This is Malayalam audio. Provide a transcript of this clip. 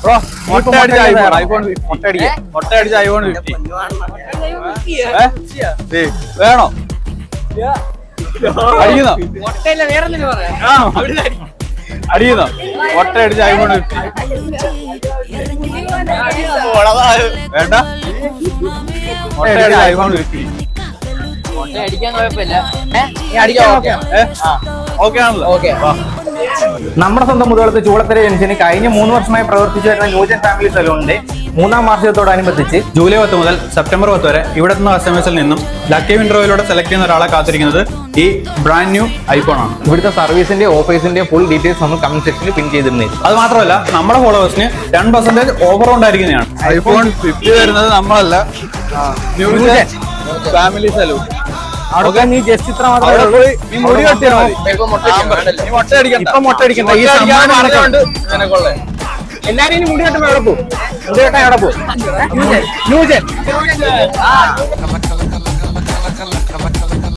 ബ്രോ മൊട്ടയടിച്ച ഐഫോൺ മൊട്ടയടിച്ച ഐഫോൺ 50 വേണോ? അടിക്കുന്നോ? അടിക്കുന്നോ? മൊട്ടയടിച്ച ഐഫോൺ 50 വേണ്ട. മൊട്ടയടിച്ച ഐഫോൺ 50 അടിക്കാൻ കുഴപ്പമില്ല. ഓക്കെ ആണല്ലോ. നമ്മുടെ സ്വന്തം മുതലത്ത് ചൂളത്തര ജംഗ്ഷന് കഴിഞ്ഞ 3 വർഷമായി പ്രവർത്തിച്ചു വരുന്ന ന്യൂജൻ ഫാമിലി സലൂണിന്റെ 3ാം വാർഷികത്തോടനുബന്ധിച്ച് ജൂലൈ 10 മുതൽ സെപ്റ്റംബർ 10 വരെ ഇവിടെ നിന്ന് കസ്റ്റമേഴ്സിൽ നിന്നും ലക്കി വിൻഡ്രോയിലൂടെ സെലക്ട് ചെയ്യുന്ന ഒരാളെ കാത്തിരിക്കുന്നത് ഈ ബ്രാൻഡ് ന്യൂ ഐഫോൺ ആണ്. ഇവിടുത്തെ സർവീസിന്റെ ഓഫേഴ്സിന്റെ ഫുൾ ഡീറ്റെയിൽസ് നമ്മൾ കമന്റ് സെക്ഷനിൽ പിൻ ചെയ്തിരുന്നത്. അത് മാത്രമല്ല നമ്മുടെ ഫോളോവേഴ്സിന് 10% ഓഫർ ഉണ്ടായിരിക്കുന്നതാണ്. ഐഫോൺ 50 വരുന്നത് നമ്മളല്ല, ന്യൂജൻ ഫാമിലി സലൂൺ. അവിടെ നീ ജസ്റ്റ് ഇത്ര മാത്രമേ എല്ലാരും ഇനി മുടി കെട്ടുമ്പോ എവിടെ പോകും? മുടി കെട്ടാൻ എവിടെ പോകും? ന്യൂജൻ